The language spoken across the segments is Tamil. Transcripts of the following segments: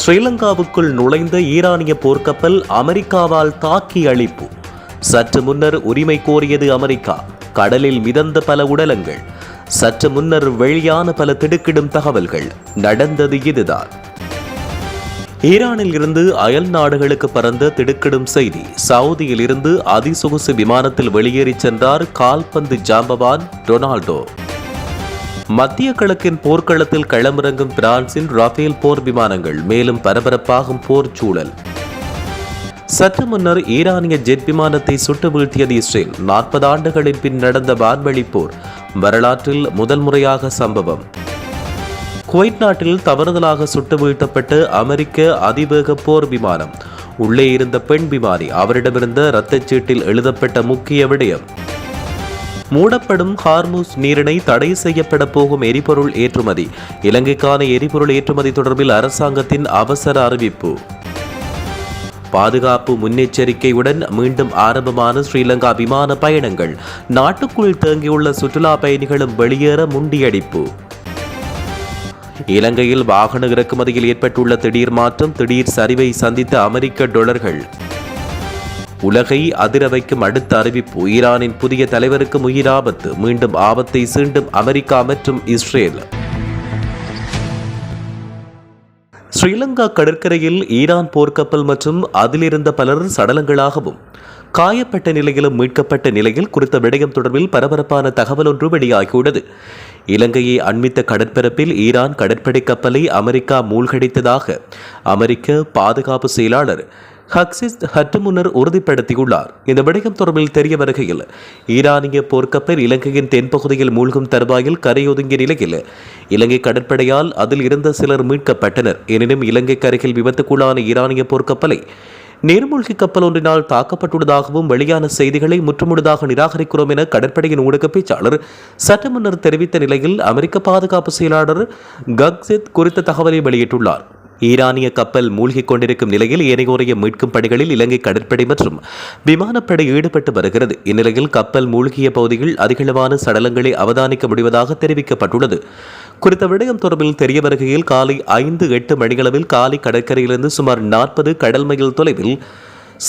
ஸ்ரீலங்காவுக்குள் நுழைந்த ஈரானிய போர்க்கப்பல் அமெரிக்காவால் தாக்கி அழிப்பு. சற்று முன்னர் உரிமை கோரியது அமெரிக்கா. கடலில் மிதந்த பல உடலங்கள். சற்று முன்னர் வெளியான பல திடுக்கிடும் தகவல்கள். நடந்தது இதுதான். ஈரானில் இருந்து அயல் நாடுகளுக்கு பறந்த திடுக்கிடும் செய்தி. சவுதியில் இருந்து அதிசொகுசு விமானத்தில் வெளியேறி சென்றார் கால்பந்து ஜாம்பவான் ரொனால்டோ. மத்திய கிழக்கின் போர்க்களத்தில் களமிறங்கும் பிரான்சின் ரஃபேல் போர் விமானங்கள். மேலும் பரபரப்பாகும் போர் சூழல். சற்று முன்னர் ஈரானிய ஜெட் விமானத்தை சுட்டு வீழ்த்தியது இஸ்ரேல். 40 ஆண்டுகளின் பின் நடந்த வான்வழி போர். வரலாற்றில் முதல் முறையாக சம்பவம். குவைத் நாட்டில் தவறுதலாக சுட்டு வீழ்த்தப்பட்ட அமெரிக்க அதிவேக போர் விமானம். உள்ளே இருந்த பெண் விமானி. அவரிடமிருந்த இரத்தச்சீட்டில் எழுதப்பட்ட முக்கிய விடயம். மூடப்படும் ஹார்முஸ் நீரிணை. தடை செய்யப்பட போகும் எரிபொருள் ஏற்றுமதி. இலங்கைக்கான எரிபொருள் ஏற்றுமதி தொடர்பில் அரசாங்கத்தின் அவசர அறிவிப்பு. பாதுகாப்பு முன்னெச்சரிக்கையுடன் மீண்டும் ஆரம்பமான ஸ்ரீலங்கா விமான பயணங்கள். நாட்டுக்குள் தேங்கியுள்ள சுற்றுலா பயணிகளும் வெளியேற முண்டியடிப்பு. இலங்கையில் வாகன இறக்குமதியில் ஏற்பட்டுள்ள திடீர் மாற்றம். திடீர் சரிவை சந்தித்த அமெரிக்க டாலர்கள். உலகை அதிர வைக்கும் அடுத்த அறிவிப்பு. ஈரானின் புதிய தலைவருக்கு உயிர் ஆபத்து. மீண்டும் ஆபத்தை சீண்டும் அமெரிக்கா மற்றும் இஸ்ரேல். ஸ்ரீலங்கா கடற்கரையில் ஈரான் போர்க்கப்பல் மற்றும் அதிலிருந்த பலர் சடலங்களாகவும் காயப்பட்ட நிலையிலும் மீட்கப்பட்ட நிலையில் குறித்த விடயம் தொடர்பில் பரபரப்பான தகவல் ஒன்று வெளியாகியுள்ளது. இலங்கையை அண்மித்த கடற்பரப்பில் ஈரான் கடற்படை கப்பலை அமெரிக்கா மூழ்கடித்ததாக அமெரிக்க பாதுகாப்பு செயலாளர் ஹக்சிஸ் ஹட்டு முன்னர் உறுதிப்படுத்தியுள்ளார். இந்த விடயம் தொடர்பில் தெரிய வருகையில் ஈரானிய போர்க்கப்பல் இலங்கையின் தென்பகுதியில் மூழ்கும் தருவாயில் கரையொதுங்கிய நிலையில் இலங்கை கடற்படையால் அதில் இருந்த சிலர் மீட்கப்பட்டனர். எனினும் இலங்கைக்கு அருகில் விபத்துக்குள்ளான ஈரானிய போர்க்கப்பலை நீர்மூழ்கி கப்பல் ஒன்றினால் தாக்கப்பட்டுள்ளதாகவும் வெளியான செய்திகளை முற்றுமுழுதாக நிராகரிக்கிறோம் என கடற்படையின் ஊடக பேச்சாளர் சற்று முன்னர் தெரிவித்த நிலையில் அமெரிக்க பாதுகாப்பு செயலாளர் கக்சித் குறித்த தகவலை வெளியிட்டுள்ளார். ஈரானிய கப்பல் மூழ்கிக் கொண்டிருக்கும் நிலையில் ஏனையோரைய மீட்கும் பணிகளில் இலங்கை கடற்படை மற்றும் விமானப்படை ஈடுபட்டு வருகிறது. இந்நிலையில் கப்பல் மூழ்கிய பகுதியில் அதிகளவான சடலங்களை அவதானிக்க முடிவதாக தெரிவிக்கப்பட்டுள்ளது. குறித்த விடயம் தொடர்பில் தெரிய வருகையில் காலை 5-8 மணிகளவில் காலி கடற்கரையிலிருந்து சுமார் 40 கடல் மைல் தொலைவில்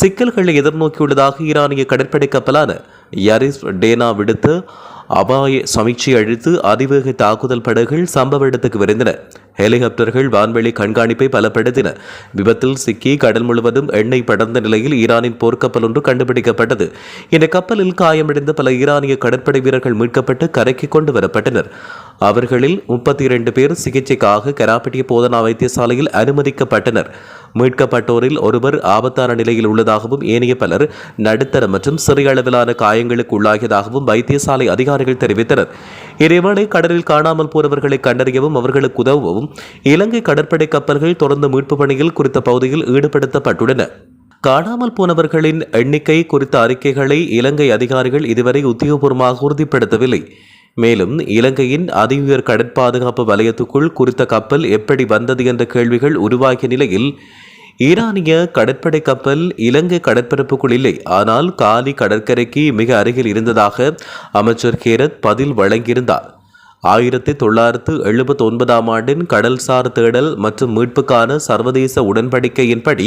சிக்கல்களை எதிர்நோக்கியுள்ளதாக ஈரானிய கடற்படை கப்பலான யரிஸ் டேனா விடுத்த அபாய சமீட்சை அழித்து அதிவேக தாக்குதல் படகுகள் சம்பவ இடத்துக்கு விரைந்தன. ஹெலிகாப்டர்கள் வான்வெளி கண்காணிப்பை பலப்படுத்தின. விபத்தில் சிக்கி கடல் முழுவதும் எண்ணெய் படர்ந்த நிலையில் ஈரானின் போர்க்கப்பல் ஒன்று கண்டுபிடிக்கப்பட்டது. இந்த கப்பலில் காயமடைந்த பல ஈரானிய கடற்படை வீரர்கள் மீட்கப்பட்டு கரைக்கு கொண்டு வரப்பட்டனர். அவர்களில் 32 பேர் சிகிச்சைக்காக கராப்பட்டிய போதனா வைத்தியசாலையில் அனுமதிக்கப்பட்டனர். மீட்கப்பட்டோரில் ஒருவர் ஆபத்தான நிலையில் உள்ளதாகவும் ஏனைய பலர் நடுத்தர மற்றும் சிறிய அளவிலான காயங்களுக்கு உள்ளாகியதாகவும் வைத்தியசாலை அதிகாரிகள் தெரிவித்தனர். இதேவேளை கடலில் காணாமல் போனவர்களை கண்டறியவும் அவர்களுக்கு உதவவும் இலங்கை கடற்படை கப்பல்கள் தொடர்ந்து மீட்பு பணியில் குறித்த பகுதியில் ஈடுபடுத்தப்பட்டுள்ளன. காணாமல் போனவர்களின் எண்ணிக்கை குறித்த அறிக்கைகளை இலங்கை அதிகாரிகள் இதுவரை உத்தியோகபூர்வமாக உறுதிப்படுத்தவில்லை. மேலும் இலங்கையின் அதிஉயர் கடற்பாதுகாப்பு வலயத்துக்குள் குறித்த கப்பல் எப்படி வந்தது என்ற கேள்விகள் உருவாகிய நிலையில் ஈரானிய கடற்படை கப்பல் இலங்கை கடற்பரப்புக்குள் இல்லை, ஆனால் காலி கடற்கரைக்கு மிக அருகில் இருந்ததாக அமைச்சர் கேரத் பதில் வழங்கியிருந்தார். 1979 ஆண்டின் கடல்சார் தேடல் மற்றும் மீட்புக்கான சர்வதேச உடன்படிக்கையின்படி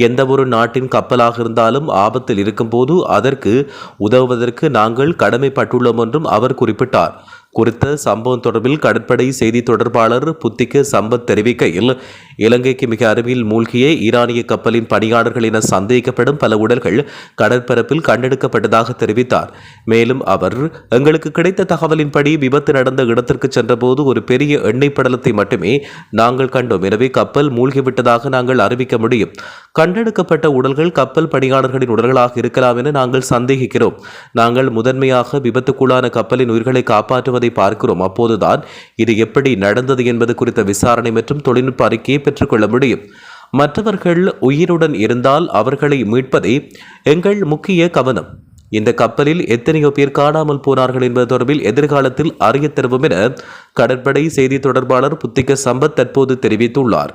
எந்தவொரு நாட்டின் கப்பலாக இருந்தாலும் ஆபத்தில் இருக்கும்போது அதற்கு உதவுவதற்கு நாங்கள் கடமைப்பட்டுள்ளோம் என்றும் அவர் குறிப்பிட்டார். குறித்த சம்பவம் தொடர்பில் கடற்படை செய்தி தொடர்பாளர் புத்திக சம்பத் தெரிவிக்கையில் இலங்கைக்கு மிக அருகில் மூழ்கிய ஈரானிய கப்பலின் பணியாளர்கள் என சந்தேகிக்கப்படும் பல உடல்கள் கடற்பரப்பில் கண்டெடுக்கப்பட்டதாக தெரிவித்தார். மேலும் அவர் எங்களுக்கு கிடைத்த தகவலின்படி விபத்து நடந்த இடத்திற்கு சென்றபோது ஒரு பெரிய எண்ணெய் படலத்தை மட்டுமே நாங்கள் கண்டோம். எனவே கப்பல் மூழ்கிவிட்டதாக நாங்கள் அறிவிக்க முடியும். கண்டெடுக்கப்பட்ட உடல்கள் கப்பல் பணியாளர்களின் உடல்களாக இருக்கலாம் என நாங்கள் சந்தேகிக்கிறோம். நாங்கள் முதன்மையாக விபத்துக்குள்ளான கப்பலின் உயிர்களை காப்பாற்றுவதை பார்க்கிறோம். அப்போதுதான் இது எப்படி நடந்தது என்பது குறித்த விசாரணை மற்றும் தொழில்நுட்ப அறிக்கையை பெற்றுக்கொள்ள முடியும். மற்றவர்கள் உயிருடன் இருந்தால் அவர்களை மீட்பதே எங்கள் முக்கிய கவனம். இந்த கப்பலில் எத்தனையோ பேர் காணாமல் போனார்கள் என்பது தொடர்பில் எதிர்காலத்தில் அறிய தருவோம் என கடற்படை செய்தி தொடர்பாளர் புத்திக சம்பத் தற்போது தெரிவித்துள்ளார்.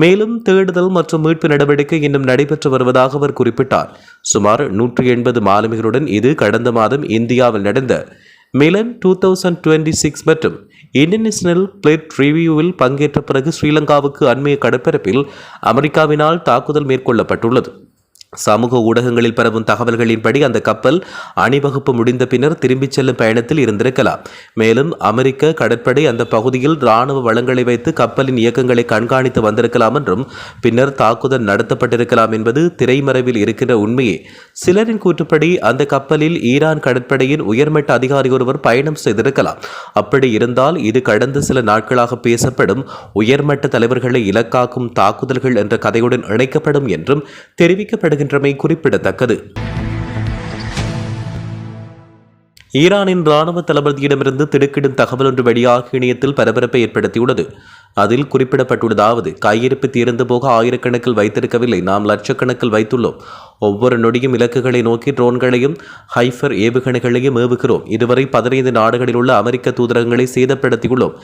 மேலும் தேடுதல் மற்றும் மீட்பு நடவடிக்கை இன்னும் நடைபெற்று வருவதாக அவர் குறிப்பிட்டார். சுமார் 180 மாலுமிகளுடன் இது கடந்த மாதம் இந்தியாவில் நடந்த மிலன் 2026 மற்றும் இன்டர்நேஷனல் பிளேட் ரிவ்யூவில் பங்கேற்ற பிறகு ஸ்ரீலங்காவுக்கு அண்மைய கடற்பரப்பில் அமெரிக்காவினால் தாக்குதல் மேற்கொள்ளப்பட்டுள்ளது. சமூக ஊடகங்களில் பரவும் தகவல்களின்படி அந்த கப்பல் அணிவகுப்பு முடிந்த பின்னர் திரும்பிச் செல்லும் பயணத்தில் இருந்திருக்கலாம். மேலும் அமெரிக்க கடற்படை அந்த பகுதியில் இராணுவ வளங்களை வைத்து கப்பலின் இயக்கங்களை கண்காணித்து வந்திருக்கலாம் என்றும் பின்னர் தாக்குதல் நடத்தப்பட்டிருக்கலாம் என்பது திரைமறைவில் இருக்கின்ற உண்மையே. சிலரின் கூற்றுப்படி அந்த கப்பலில் ஈரான் கடற்படையின் உயர்மட்ட அதிகாரி ஒருவர் பயணம் செய்திருக்கலாம். அப்படி இருந்தால் இது கடந்த சில நாட்களாக பேசப்படும் உயர்மட்ட தலைவர்களை இலக்காக்கும் தாக்குதல்கள் என்ற கதையுடன் இணைக்கப்படும் என்றும் தெரிவிக்கப்படுகிறது குறிப்பிடத்தக்கது. ஈரானின் ராணுவ தளபதியிடமிருந்து திடுக்கிடும் தகவல் ஒன்று வெளியாக இணையத்தில் பரபரப்பை ஏற்படுத்தியுள்ளது. அதில் குறிப்பிடப்பட்டுள்ளதாவது: கையிருப்பு தீர்ந்து போக ஆயிரக்கணக்கில் வைத்திருக்கவில்லை, நாம் லட்சக்கணக்கில் வைத்துள்ளோம். ஒவ்வொரு நொடியும் இலக்குகளை நோக்கி ட்ரோன்களையும் ஹைஃபர் ஏவுகணைகளையும் ஏவுகிறோம். இதுவரை 15 நாடுகளில் உள்ள அமெரிக்க தூதரகங்களை சேதப்படுத்தியுள்ளோம்.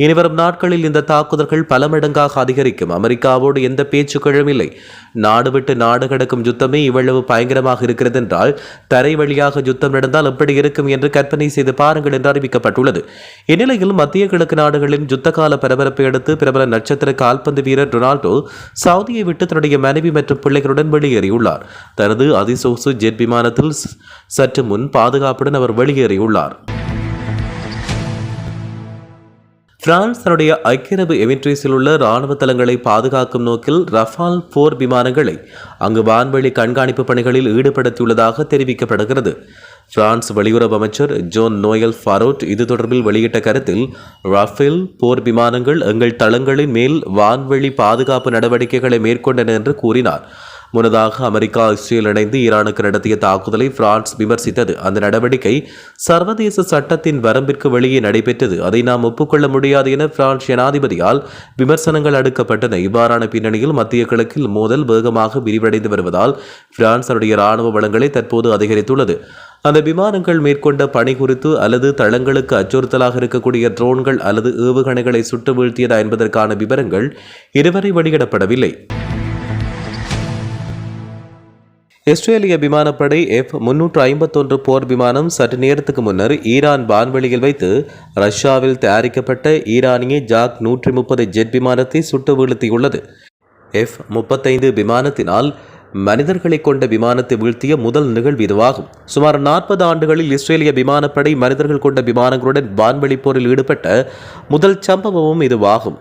இனிவரும் நாட்களில் இந்த தாக்குதல்கள் பல மடங்காக அதிகரிக்கும். அமெரிக்காவோடு எந்த பேச்சுக்களும் இல்லை. நாடு விட்டு நாடு கடக்கும் யுத்தமே இவ்வளவு பயங்கரமாக இருக்கிறது என்றால் தரை வழியாக யுத்தம் நடந்தால் எப்படி இருக்கும் என்று கற்பனை செய்து பாருங்கள் என்று அறிவிக்கப்பட்டுள்ளது. இந்நிலையில் மத்திய கிழக்கு நாடுகளின் யுத்த கால பரபரப்பை அடுத்து பிரபல நட்சத்திர கால்பந்து வீரர் ரொனால்டோ சவுதியை விட்டு தன்னுடைய மனைவி மற்றும் பிள்ளைகளுடன் வெளியேறியுள்ளார். தனது அதிசொகுசு ஜெட் விமானத்தில் சற்று முன் பாதுகாப்புடன் அவர் வெளியேறியுள்ளார். பிரான்ஸ் தன்னுடைய ஐக்கிய அரபு எமிரேட்ஸில் உள்ள இராணுவ தளங்களை பாதுகாக்கும் நோக்கில் ரஃபால் போர் விமானங்களை அங்கு வான்வெளி கண்காணிப்பு பணிகளில் ஈடுபடுத்தியுள்ளதாக தெரிவிக்கப்படுகிறது. பிரான்ஸ் வெளியுறவு அமைச்சர் ஜோன் நோயல் ஃபாரோட் இது தொடர்பில் வெளியிட்ட கருத்தில், ரஃபேல் போர் விமானங்கள் எங்கள் தளங்களின் மேல் வான்வெளி பாதுகாப்பு நடவடிக்கைகளை மேற்கொண்டன என்று கூறினார். முன்னதாக அமெரிக்கா இஸ்ரேல் இணைந்து ஈரானுக்கு நடத்திய தாக்குதலை பிரான்ஸ் விமர்சித்தது. அந்த நடவடிக்கை சர்வதேச சட்டத்தின் வரம்பிற்கு வெளியே நடைபெற்றது. அதை நாம் ஒப்புக்கொள்ள முடியாது என பிரான்ஸ் ஜனாதிபதியால் விமர்சனங்கள் அடுக்கப்பட்டன. இவ்வாறான பின்னணியில் மத்திய கிழக்கில் மோதல் வேகமாக விரிவடைந்து வருவதால் பிரான்ஸ் தன்னுடைய இராணுவ வளங்களை தற்போது அதிகரித்துள்ளது. அந்த விமானங்கள் மேற்கொண்ட பணி குறித்து அல்லது தளங்களுக்கு அச்சுறுத்தலாக இருக்கக்கூடிய ட்ரோன்கள் அல்லது ஏவுகணைகளை சுட்டு வீழ்த்தியதா என்பதற்கான விவரங்கள் இதுவரை வெளியிடப்படவில்லை. இஸ்ரேலிய விமானப்படை F-351 போர் விமானம் சற்று நேரத்துக்கு முன்னர் ஈரான் வான்வெளியில் வைத்து ரஷ்யாவில் தயாரிக்கப்பட்ட ஈரானிய ஜாக் 130 ஜெட் விமானத்தை சுட்டு வீழ்த்தியுள்ளது. F-35 விமானத்தினால் மனிதர்களை கொண்ட விமானத்தை வீழ்த்திய முதல் நிகழ்வு இதுவாகும். சுமார் 40 ஆண்டுகளில் இஸ்ரேலிய விமானப்படை மனிதர்கள் கொண்ட விமானங்களுடன் வான்வெளி போரில் ஈடுபட்ட முதல் சம்பவமும் இதுவாகும்.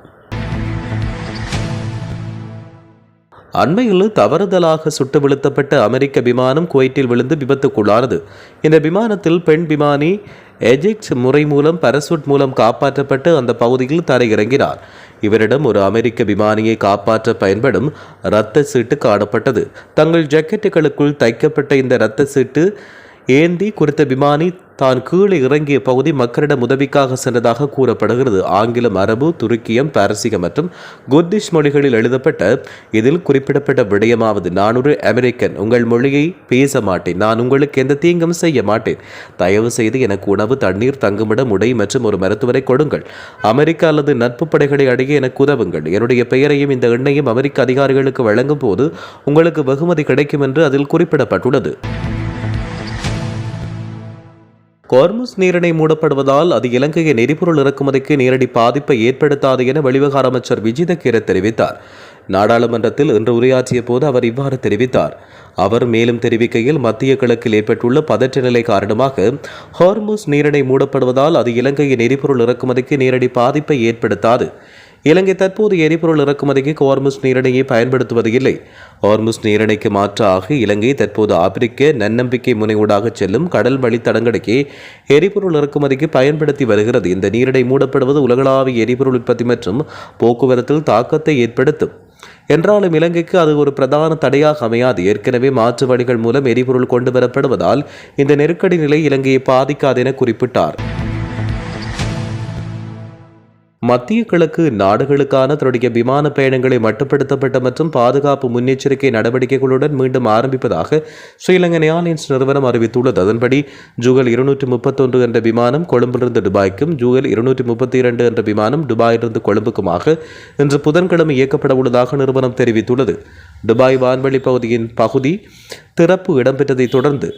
அண்மையில் தவறுதலாக சுட்டு வீழ்த்தப்பட்ட அமெரிக்க விமானம் குவைட்டில் விழுந்து விபத்துக்குள்ளானது. இந்த விமானத்தில் பெண் விமானி எஜெக்ட் முறை மூலம் பாராசூட் மூலம் காப்பாற்றப்பட்டு அந்த பகுதியில் தரையிறங்கினார். இவரிடம் ஒரு அமெரிக்க விமானியை காப்பாற்ற பயன்படும் இரத்த சீட்டு காணப்பட்டது. தங்கள் ஜாக்கெட்டுகளுக்குள் தைக்கப்பட்ட இந்த இரத்த சீட்டு ஏந்தி குறித்த விமானி தான் கீழே இறங்கிய பகுதி மக்களிடம் உதவிக்காக சென்றதாக கூறப்படுகிறது. ஆங்கிலம், அரபு, துருக்கியம், பாரசீகம் மற்றும் குர்திஷ் மொழிகளில் எழுதப்பட்ட இதில் குறிப்பிடப்பட்ட விடயமாவது: நான் ஒரு அமெரிக்கன், உங்கள் மொழியை பேச மாட்டேன், நான் உங்களுக்கு எந்த தீங்கும் செய்ய மாட்டேன், தயவு செய்து எனக்கு உணவு, தண்ணீர், தங்குமிடம், உடை மற்றும் ஒரு மருத்துவரை கொடுங்கள், அமெரிக்கா அல்லது நட்பு படைகளை அடைய எனக்கு உதவுங்கள், என்னுடைய பெயரையும் இந்த எண்ணையும் அமெரிக்க அதிகாரிகளுக்கு வழங்கும் போது உங்களுக்கு வெகுமதி கிடைக்கும் என்று அதில் குறிப்பிடப்பட்டுள்ளது. ஹோர்முஸ் நீரிணை மூடப்படுவதால் அது இலங்கையின் எரிபொருள் இறக்குமதிக்கு நேரடி பாதிப்பை ஏற்படுத்தாது என வெளிவிவகார அமைச்சர் விஜித கீர தெரிவித்தார். நாடாளுமன்றத்தில் இன்று உரையாற்றிய போது அவர் இவ்வாறு தெரிவித்தார். அவர் மேலும் தெரிவிக்கையில், மத்திய கிழக்கில் ஏற்பட்டுள்ள பதற்ற நிலை காரணமாக ஹோர்முஸ் நீரிணை மூடப்படுவதால் அது இலங்கையின் எரிபொருள் இறக்குமதிக்கு நேரடி பாதிப்பை ஏற்படுத்தாது. இலங்கை தற்போது எரிபொருள் இறக்குமதிக்கு ஹோர்முஸ் நீரிணையை பயன்படுத்துவது இல்லை. ஹோர்முஸ் நீரிணைக்கு மாற்றாக இலங்கை தற்போது ஆப்பிரிக்க நன்னம்பிக்கை முனையூடாக செல்லும் கடல் வழித்தடங்களுக்கு எரிபொருள் இறக்குமதிக்கு பயன்படுத்தி வருகிறது. இந்த நீரிணை மூடப்படுவது உலகளாவிய எரிபொருள் உற்பத்தி மற்றும் போக்குவரத்தில் தாக்கத்தை ஏற்படுத்தும் என்றாலும் இலங்கைக்கு அது ஒரு பிரதான தடையாக அமையாது. ஏற்கனவே மாற்று வழிகள் மூலம் எரிபொருள் கொண்டு வரப்படுவதால் இந்த நெருக்கடி நிலை இலங்கையை பாதிக்காது என குறிப்பிட்டார். மத்திய கிழக்கு நாடுகளுக்கான தன்னுடைய விமான பயணங்களை மட்டுப்படுத்தப்பட்ட மற்றும் பாதுகாப்பு முன்னெச்சரிக்கை நடவடிக்கைகளுடன் மீண்டும் ஆரம்பிப்பதாக ஸ்ரீலங்கன் ஏர்லைன்ஸ் நிறுவனம் அறிவித்துள்ளது. அதன்படி ஜூகல் 231 என்ற விமானம் கொழும்பிலிருந்து துபாய்க்கும், ஜூகல் 232 என்ற விமானம் துபாயிலிருந்து கொழும்புக்குமாக இன்று புதன்கிழமை இயக்கப்பட உள்ளதாக நிறுவனம் தெரிவித்துள்ளது. துபாய் வான்வெளி பகுதியின் திறப்பு இடம்பெற்றதை தொடர்ந்து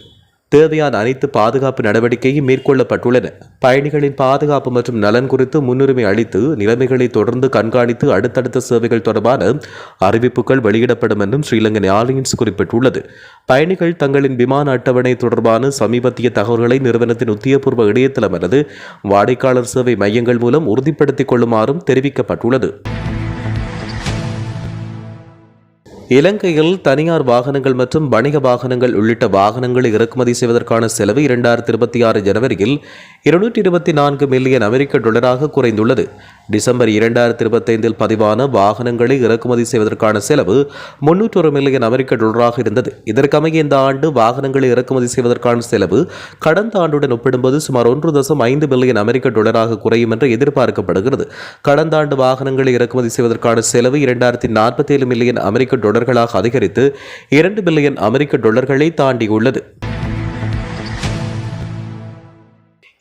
தேவையான அனைத்து பாதுகாப்பு நடவடிக்கையும் மேற்கொள்ளப்பட்டுள்ளன. பயணிகளின் பாதுகாப்பு மற்றும் நலன் குறித்து முன்னுரிமை அளித்து நிலைமைகளை தொடர்ந்து கண்காணித்து அடுத்தடுத்த சேவைகள் தொடர்பான அறிவிப்புகள் வெளியிடப்படும் என்றும் ஸ்ரீலங்கன் ஏர்லைன்ஸ் குறிப்பிட்டுள்ளது. பயணிகள் தங்களின் விமான அட்டவணை தொடர்பான சமீபத்திய தகவல்களை நிறுவனத்தின் உத்தியோகபூர்வ இணையதளம் அல்லது வாடிக்கையாளர் சேவை மையங்கள் மூலம் உறுதிப்படுத்திக் கொள்ளுமாறும் தெரிவிக்கப்பட்டுள்ளது. இலங்கையில் தனியார் வாகனங்கள் மற்றும் வணிக வாகனங்கள் உள்ளிட்ட வாகனங்களை இறக்குமதி செய்வதற்கான செலவு 2026 ஜனவரியில் 224 மில்லியன் அமெரிக்க டாலராக குறைந்துள்ளது. டிசம்பர் 2025 பதிவான வாகனங்களை இறக்குமதி செய்வதற்கான செலவு 301 மில்லியன் அமெரிக்க டாலராக இருந்தது. இதற்கமைய இந்த ஆண்டு வாகனங்களை இறக்குமதி செய்வதற்கான செலவு கடந்த ஆண்டுடன் ஒப்பிடும்போது சுமார் 1.5 பில்லியன் அமெரிக்க டாலராக குறையும் என்று எதிர்பார்க்கப்படுகிறது. கடந்த ஆண்டு வாகனங்களை இறக்குமதி செய்வதற்கான செலவு 2047 மில்லியன் அமெரிக்க டாலர்களாக அதிகரித்து 2 பில்லியன் அமெரிக்க டாலர்களை தாண்டியுள்ளது.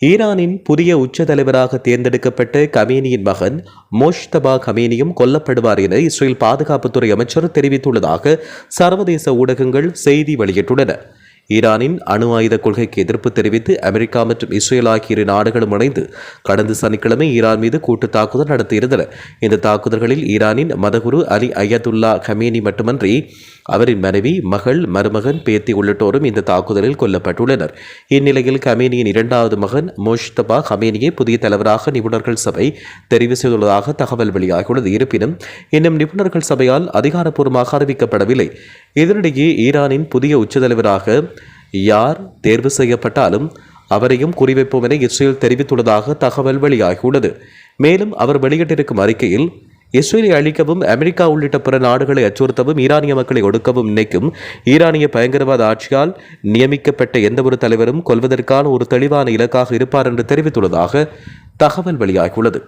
ஈரானின் புதிய உச்ச தலைவராக தேர்ந்தெடுக்கப்பட்ட கமேனியின் மகன் மோஷ்தபா கமேனியும் கொல்லப்படுவார் என இஸ்ரேல் பாதுகாப்புத்துறை அமைச்சர் தெரிவித்துள்ளதாக சர்வதேச ஊடகங்கள் செய்தி வெளியிட்டுள்ளன. ஈரானின் அணு ஆயுத கொள்கைக்கு எதிர்ப்பு தெரிவித்து அமெரிக்கா மற்றும் இஸ்ரேல் ஆகிய இரு நாடுகளும் இணைந்து கடந்த சனிக்கிழமை ஈரான் மீது கூட்டு தாக்குதல் நடத்தியிருந்தன. இந்த தாக்குதல்களில் ஈரானின் மதகுரு அலி அயதுல்லா கமேனி மட்டுமன்றி அவரின் மனைவி, மகள், மருமகன், பேத்தி உள்ளிட்டோரும் இந்த தாக்குதலில் கொல்லப்பட்டுள்ளனர். இந்நிலையில் கமேனியின் இரண்டாவது மகன் மோஷ்தபா கமேனியை புதிய தலைவராக நிபுணர்கள் சபை தெரிவு செய்துள்ளதாக தகவல் வெளியாகியுள்ளது. இருப்பினும் இன்னும் நிபுணர்கள் சபையால் அதிகாரப்பூர்வமாக அறிவிக்கப்படவில்லை. இதனிடையே ஈரானின் புதிய உச்ச தலைவராக யார் தேர்வு செய்யப்பட்டாலும் அவரையும் குறிவைப்போம் என இஸ்ரேல் தெரிவித்துள்ளதாக தகவல் வெளியாகியுள்ளது. மேலும் அவர் வெளியிட்டிருக்கும் அறிக்கையில் இஸ்ரேலை அழிக்கவும் அமெரிக்கா உள்ளிட்ட பிற நாடுகளை அச்சுறுத்தவும் ஈரானிய மக்களை ஒடுக்கவும் நினைக்கும் ஈரானிய பயங்கரவாத ஆட்சியால் நியமிக்கப்பட்ட எந்தவொரு தலைவரும் கொல்வதற்கான ஒரு தெளிவான இலக்காக இருப்பார் என்று தெரிவித்துள்ளதாக தகவல் வெளியாகியுள்ளது.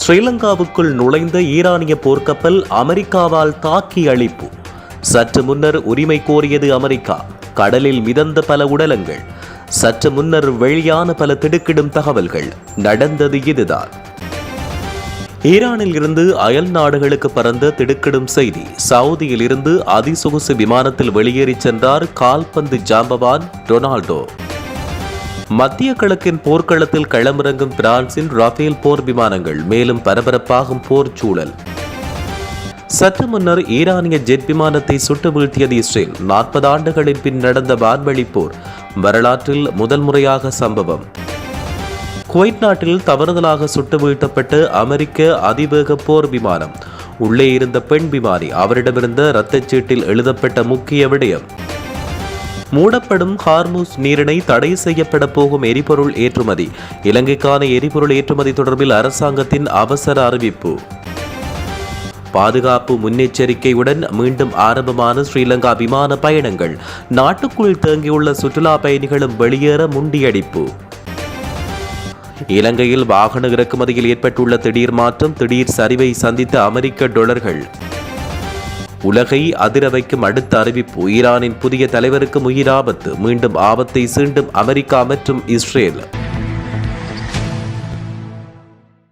ஸ்ரீலங்காவுக்குள் நுழைந்த ஈரானிய போர்க்கப்பல் அமெரிக்காவால் தாக்கி அழிப்பு. சற்று முன்னர் உரிமை கோரியது அமெரிக்கா. கடலில் மிதந்த பல உடலங்கள். சற்று முன்னர் வெளியான பல திடுக்கிடும் தகவல்கள். நடந்தது இதுதான். ஈரானில் இருந்து அயல் நாடுகளுக்கு பறந்த திடுக்கிடும் செய்தி. சவுதியில் இருந்து அதிசொகுசு விமானத்தில் வெளியேறி சென்றார் கால்பந்து ஜாம்பவான் ரொனால்டோ. மத்திய கிழக்கின் போர்க்களத்தில் களமிறங்கும் பிரான்சின் ரஃபேல் போர் விமானங்கள். மேலும் பரபரப்பாகும் போர் சூழல். சற்று முன்னர் ஈரானிய ஜெட் விமானத்தை சுட்டு வீழ்த்தியது இஸ்ரேல். 40 ஆண்டுகளின் பின் நடந்த வான்வழி போர். வரலாற்றில் முதல் முறையாக சம்பவம். குவைத் நாட்டில் தவறுதலாக சுட்டு வீழ்த்தப்பட்ட அமெரிக்க அதிவேக போர் விமானம். உள்ளே இருந்த பெண் விமானி. அவரிடமிருந்த இரத்தச்சீட்டில் எழுதப்பட்ட முக்கிய விடயம். மூடப்படும் ஹார்முஸ் நீரிணை தடை செய்யப்பட போகும் எரிபொருள் ஏற்றுமதி. இலங்கைக்கான எரிபொருள் ஏற்றுமதி தொடர்பில் அரசாங்கத்தின் அவசர அறிவிப்பு. பாதுகாப்பு முன்னெச்சரிக்கையுடன் மீண்டும் ஆரம்பமான ஸ்ரீலங்கா விமான பயணங்கள். நாட்டுக்குள் தேங்கியுள்ள சுற்றுலா பயணிகளும் வெளியேற முண்டியடிப்பு. இலங்கையில் வாகன இறக்குமதியில் ஏற்பட்டுள்ள திடீர் மாற்றம். திடீர் சரிவை சந்தித்த அமெரிக்க டாலர்கள். உலகை அதிர வைக்கும் அடுத்த அறிவிப்பு. ஈரானின் புதிய தலைவருக்கு உயிர் ஆபத்து. மீண்டும் ஆபத்தை சீண்டும் அமெரிக்கா மற்றும் இஸ்ரேல்.